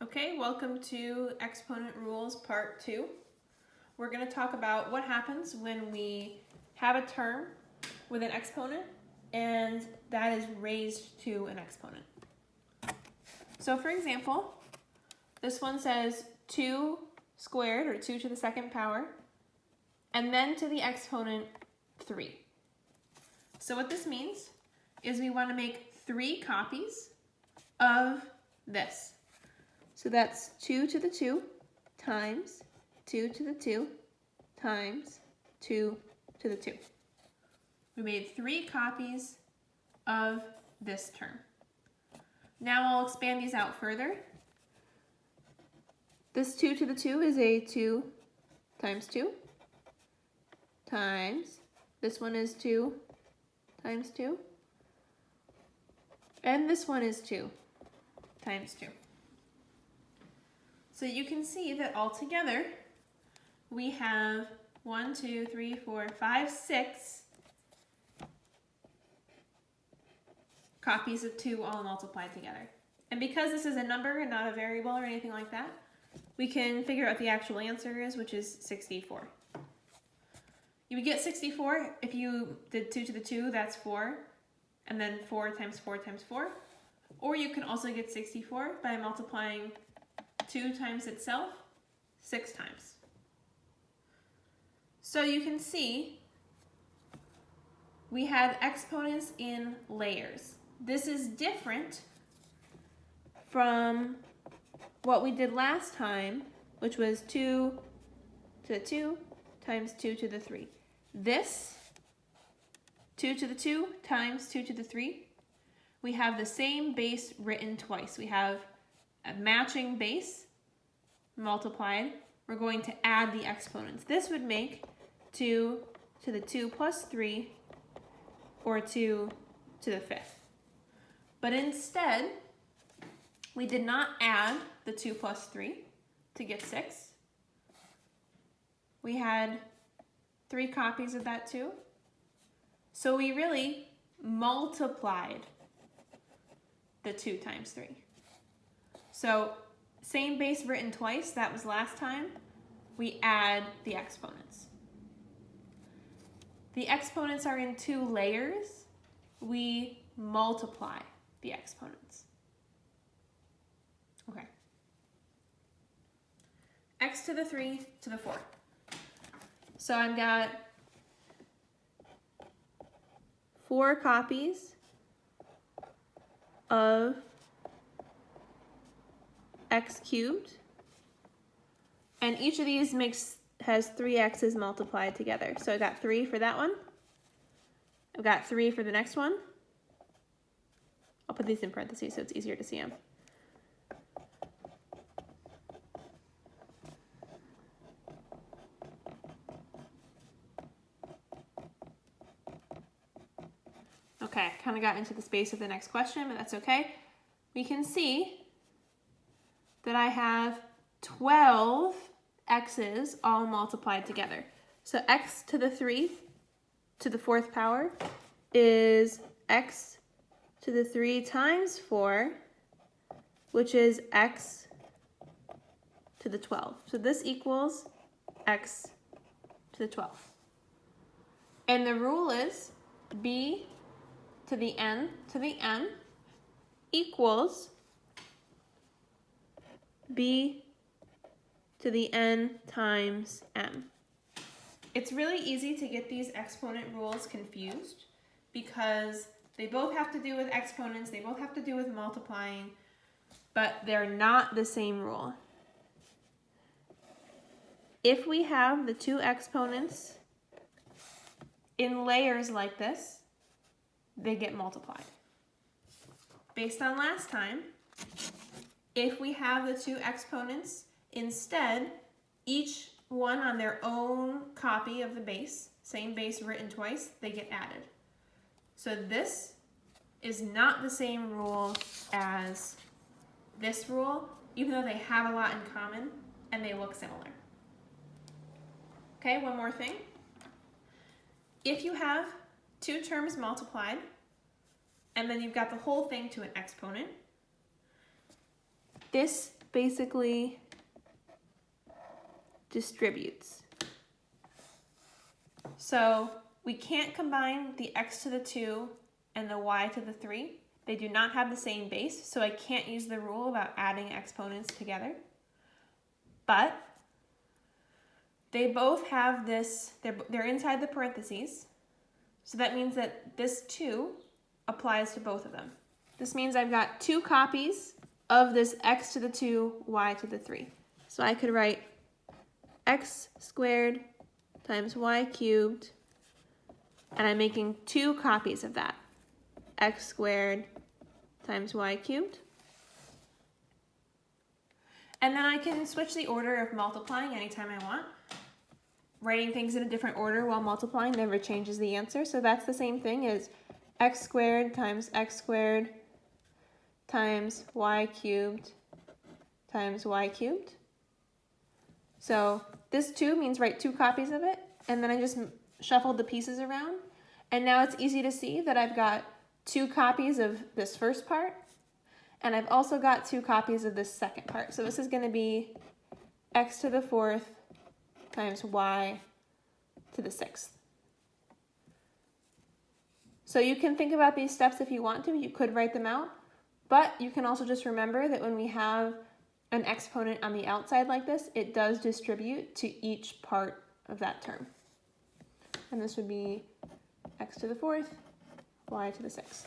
Okay, welcome to Exponent Rules Part 2. We're going to talk about what happens when we have a term with an exponent and that is raised to an exponent. So for example, this one says 2 squared, or 2 to the second power, and then to the exponent 3. So what this means is we want to make 3 copies of this. So that's 2 to the 2 times 2 to the 2 times 2 to the 2. We made 3 copies of this term. Now I'll expand these out further. This 2 to the 2 is a 2 times 2 times, this one is 2 times 2, and this one is 2 times 2. So you can see that altogether we have 1, 2, 3, 4, 5, 6 copies of 2 all multiplied together. And because this is a number and not a variable or anything like that, we can figure out what the actual answer is, which is 64. You would get 64 if you did 2 to the 2, that's 4, and then 4 times 4 times 4. Or you can also get 64 by multiplying 2 times itself 6 times. So you can see we have exponents in layers. This is different from what we did last time, which was 2 to the 2 times 2 to the 3. This 2 to the 2 times 2 to the 3, we have the same base written twice. We have a matching base multiplied. We're going to add the exponents. This would make 2 to the 2 plus 3, or 2 to the 5th. But instead, we did not add the 2 plus 3 to get 6. We had 3 copies of that 2. So we really multiplied the 2 times 3. So same base written twice, that was last time. We add the exponents. The exponents are in 2 layers. We multiply the exponents. Okay. X to the 3 to the 4. So I've got 4 copies of x cubed, and each of these has 3 x's multiplied together. So I got 3 for that one. I've got 3 for the next one. I'll put these in parentheses so it's easier to see them. Okay, kind of got into the space of the next question, but that's okay. We can see that I have 12 x's all multiplied together. So x to the 3 to the 4th power is x to the 3 times 4, which is x to the 12. So this equals x to the 12. And the rule is b to the n to the m equals b to the n times m. It's really easy to get these exponent rules confused because they both have to do with exponents, they both have to do with multiplying, but they're not the same rule. If we have the 2 exponents in layers like this, they get multiplied. Based on last time, if we have the 2 exponents instead, each one on their own copy of the base, same base written twice, they get added. So this is not the same rule as this rule, even though they have a lot in common and they look similar. Okay, one more thing. If you have 2 terms multiplied, and then you've got the whole thing to an exponent, this basically distributes. So we can't combine the x to the 2 and the y to the 3. They do not have the same base, so I can't use the rule about adding exponents together. But they both have this, they're inside the parentheses, so that means that this 2 applies to both of them. This means I've got 2 copies of this x to the 2, y to the 3. So I could write x squared times y cubed, and I'm making 2 copies of that. X squared times y cubed. And then I can switch the order of multiplying anytime I want. Writing things in a different order while multiplying never changes the answer, so that's the same thing as x squared times y cubed times y cubed. So this 2 means write 2 copies of it, and then I just shuffled the pieces around, and now it's easy to see that I've got 2 copies of this first part, and I've also got 2 copies of this second part. So this is going to be x to the 4th times y to the 6th. So you can think about these steps if you want to. You could write them out, but you can also just remember that when we have an exponent on the outside like this, it does distribute to each part of that term. And this would be x to the 4th, y to the 6th.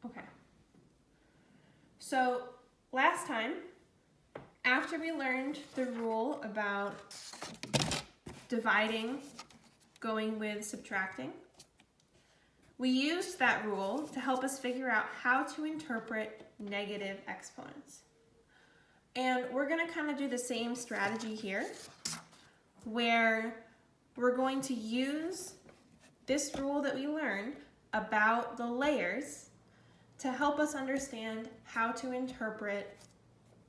Okay. So last time, after we learned the rule about dividing going with subtracting, we used that rule to help us figure out how to interpret negative exponents. And we're going to kind of do the same strategy here, where we're going to use this rule that we learned about the layers to help us understand how to interpret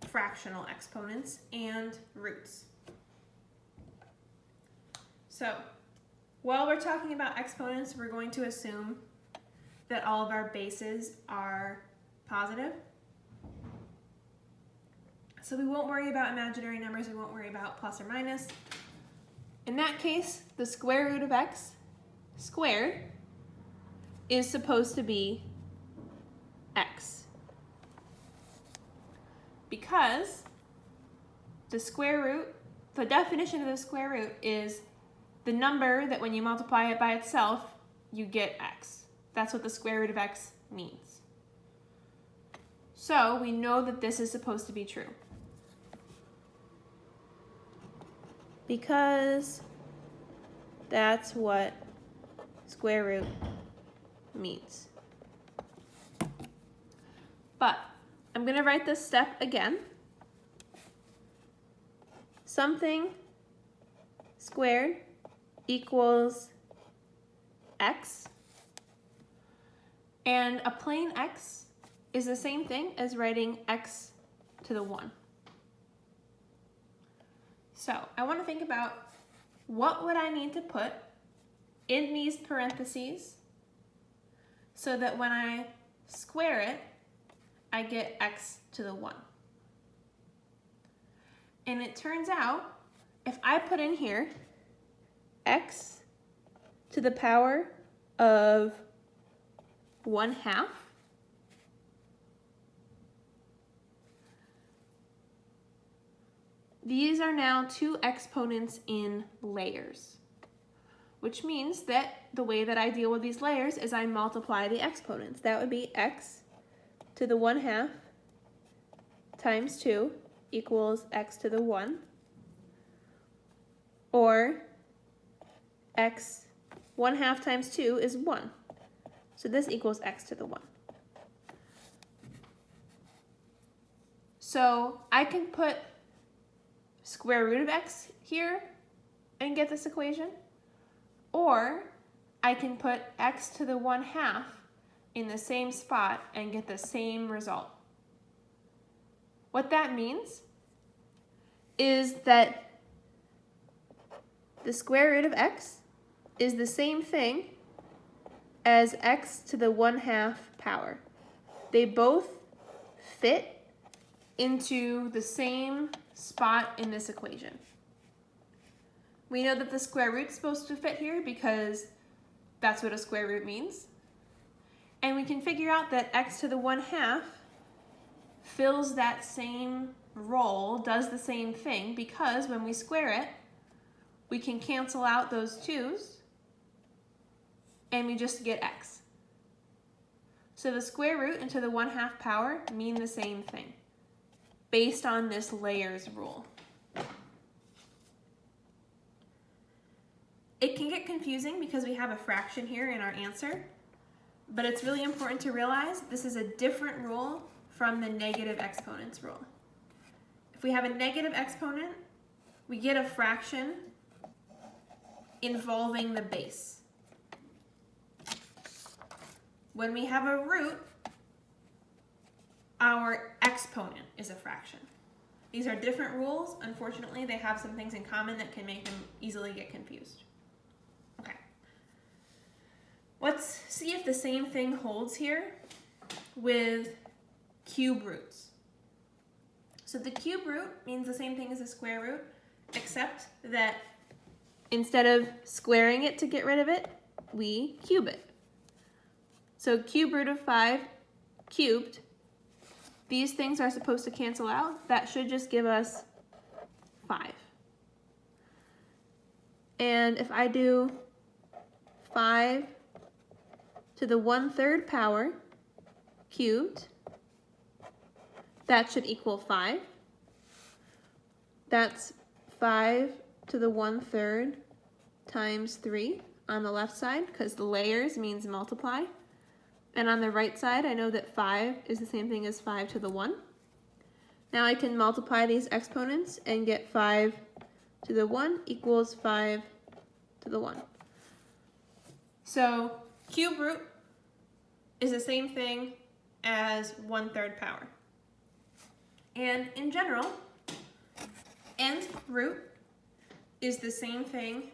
fractional exponents and roots. So, while we're talking about exponents, we're going to assume that all of our bases are positive. So we won't worry about imaginary numbers, we won't worry about plus or minus. In that case, the square root of x squared is supposed to be x. Because the square root, the definition of the square root is the number that when you multiply it by itself, you get x. That's what the square root of x means. So we know that this is supposed to be true. Because that's what square root means. But I'm going to write this step again. Something squared equals x. And a plain x is the same thing as writing x to the 1. So I want to think about what would I need to put in these parentheses so that when I square it, I get x to the 1. And it turns out, if I put in here x to the power of 1/2, these are now 2 exponents in layers, which means that the way that I deal with these layers is I multiply the exponents. That would be x to the 1/2 times 2 equals x to the 1, or x 1/2 times 2 is 1. So this equals x to the 1. So I can put square root of x here and get this equation, or I can put x to the 1/2 in the same spot and get the same result. What that means is that the square root of x is the same thing as x to the 1/2 power. They both fit into the same spot in this equation. We know that the square root's supposed to fit here because that's what a square root means. And we can figure out that x to the 1/2 fills that same role, does the same thing, because when we square it, we can cancel out those 2's and we just get x. So the square root and to the 1/2 power mean the same thing based on this layers rule. It can get confusing because we have a fraction here in our answer, but it's really important to realize this is a different rule from the negative exponents rule. If we have a negative exponent, we get a fraction involving the base. When we have a root, our exponent is a fraction. These are different rules. Unfortunately, they have some things in common that can make them easily get confused. Okay. Let's see if the same thing holds here with cube roots. So the cube root means the same thing as a square root, except that instead of squaring it to get rid of it, we cube it. So cube root of 5 cubed, these things are supposed to cancel out. That should just give us 5. And if I do 5 to the 1/3 power cubed, that should equal 5. That's 5 to the 1/3 times 3 on the left side, because the layers means multiply. And on the right side, I know that 5 is the same thing as 5 to the 1. Now I can multiply these exponents and get 5 to the 1 equals 5 to the 1. So cube root is the same thing as 1/3 power. And in general, nth root is the same thing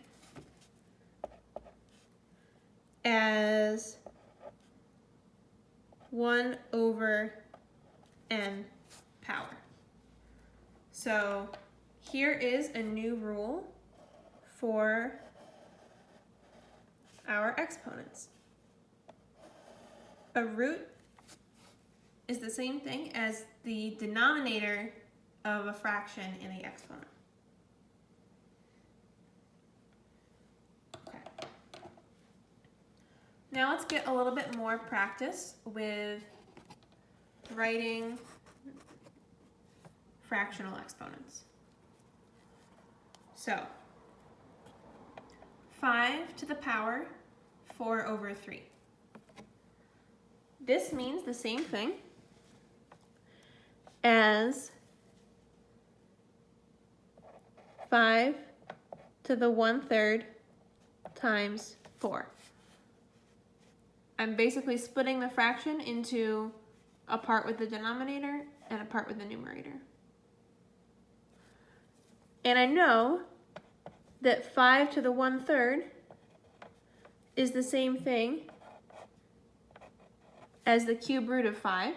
as 1/n power. So here is a new rule for our exponents. A root is the same thing as the denominator of a fraction in the exponent. Okay. Now let's get a little bit more practice with writing fractional exponents. So 5 to the power 4/3. This means the same thing as 5 to the 1/3 times 4. I'm basically splitting the fraction into a part with the denominator and a part with the numerator. And I know that 5 to the 1/3 is the same thing as the cube root of 5.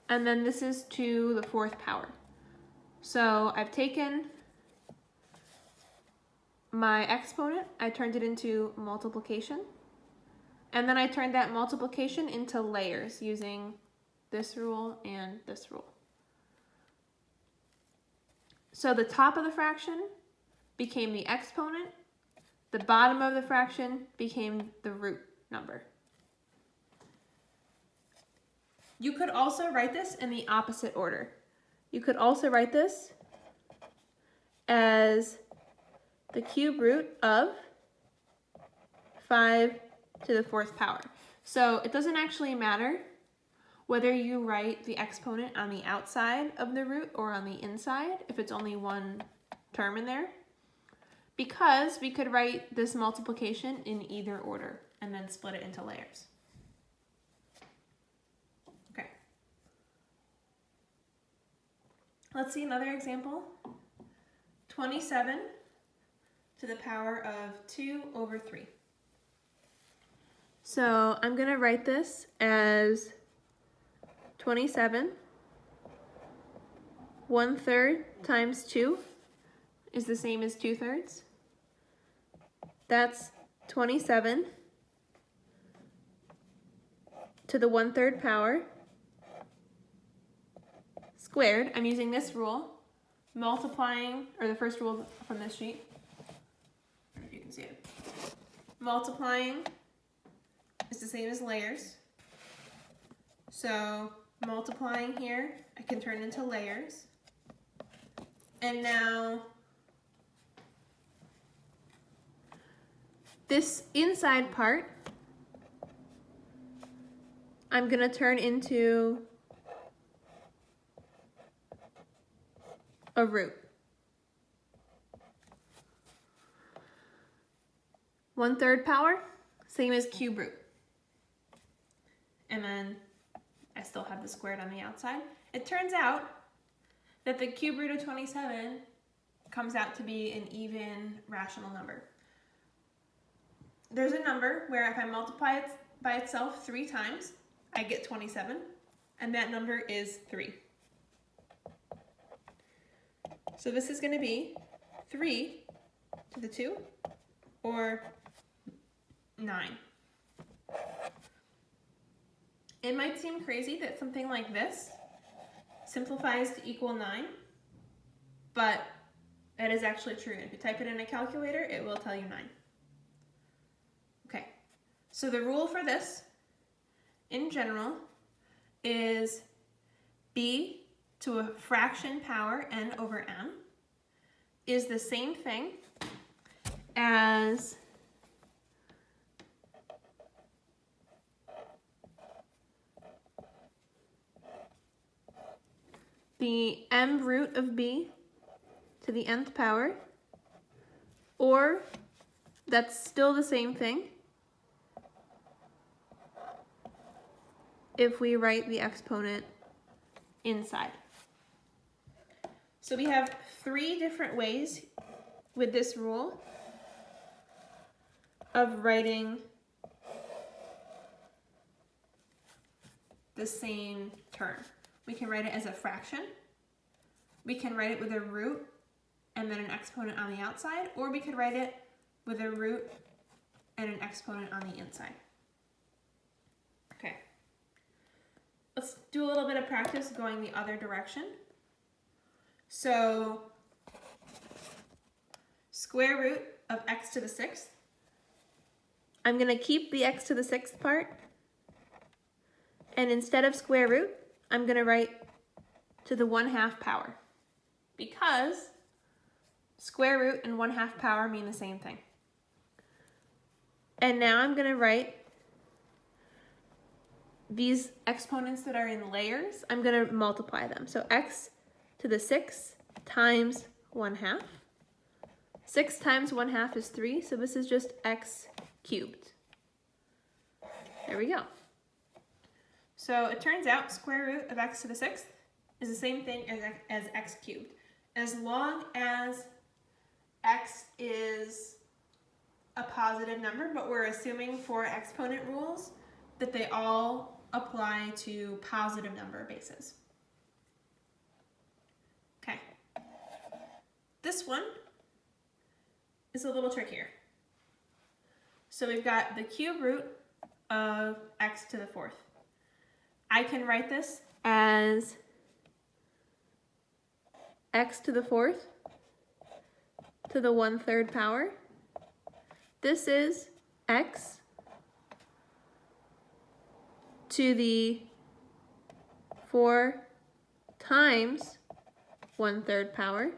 And then this is to the 4th power. So I've taken my exponent, I turned it into multiplication, and then I turned that multiplication into layers using this rule and this rule. So the top of the fraction became the exponent, the bottom of the fraction became the root number. You could also write this in the opposite order. You could also write this as the cube root of 5 to the 4th power. So it doesn't actually matter whether you write the exponent on the outside of the root or on the inside, if it's only one term in there, because we could write this multiplication in either order and then split it into layers. Okay. Let's see another example. 27 to the power of 2/3. So I'm going to write this as 27. 1/3 times 2 is the same as 2/3. That's 27 to the 1/3 power squared. I'm using this rule, multiplying, or the first rule from this sheet. I don't know if you can see it. Multiplying is the same as layers. So multiplying here, I can turn into layers. And now this inside part, I'm going to turn into a root. 1/3 power, same as cube root. And then I still have the squared on the outside. It turns out that the cube root of 27 comes out to be an even rational number. There's a number where if I multiply it by itself 3 times, I get 27, and that number is 3. So this is going to be 3 to the 2, or 9. It might seem crazy that something like this simplifies to equal 9, but that is actually true. If you type it in a calculator, it will tell you 9. Okay, so the rule for this, in general, is b to a fraction power n over m is the same thing as the m root of b to the nth power, or that's still the same thing if we write the exponent inside. So we have 3 different ways with this rule of writing the same term. We can write it as a fraction, we can write it with a root and then an exponent on the outside, or we could write it with a root and an exponent on the inside. Okay, let's do a little bit of practice going the other direction. So square root of x to the 6th. I'm going to keep the x to the 6th part, and instead of square root, I'm going to write to the 1/2 power, because square root and 1/2 power mean the same thing. And now I'm going to write these exponents that are in layers, I'm going to multiply them. So x to the 6th times 1/2. 6 times 1/2 is 3, so this is just x cubed. There we go. So it turns out square root of x to the 6th is the same thing as x cubed. As long as x is a positive number, but we're assuming for exponent rules that they all apply to positive number bases. Okay. This one is a little trickier. So we've got the cube root of x to the 4th. I can write this as x to the 4th to the 1/3 power. This is x to the 4 times 1/3 power,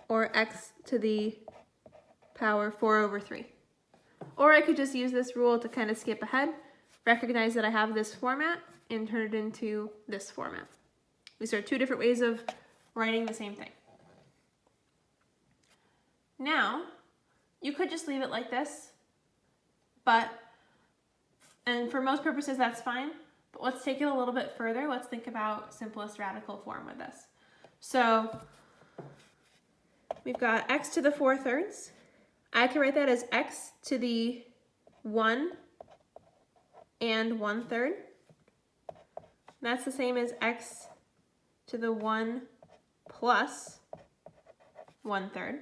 or x to the power 4/3. Or I could just use this rule to kind of skip ahead, recognize that I have this format, and turn it into this format. These are 2 different ways of writing the same thing. Now, you could just leave it like this, and for most purposes that's fine, but let's take it a little bit further. Let's think about simplest radical form with this. So we've got x to the 4/3. I can write that as x to the 1 and 1/3. That's the same as x to the 1 plus 1/3.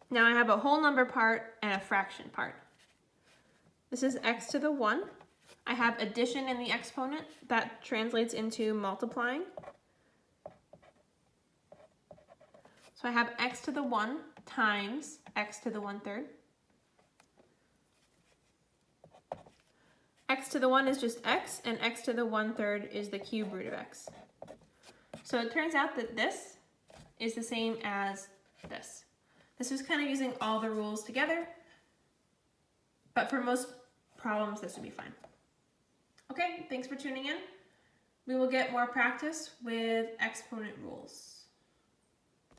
Now I have a whole number part and a fraction part. This is x to the 1. I have addition in the exponent. That translates into multiplying. So I have x to the 1 times x to the 1/3. X to the 1 is just x, and x to the 1/3 is the cube root of x. So it turns out that this is the same as this. This is kind of using all the rules together, but for most problems, this would be fine. Okay, thanks for tuning in. We will get more practice with exponent rules.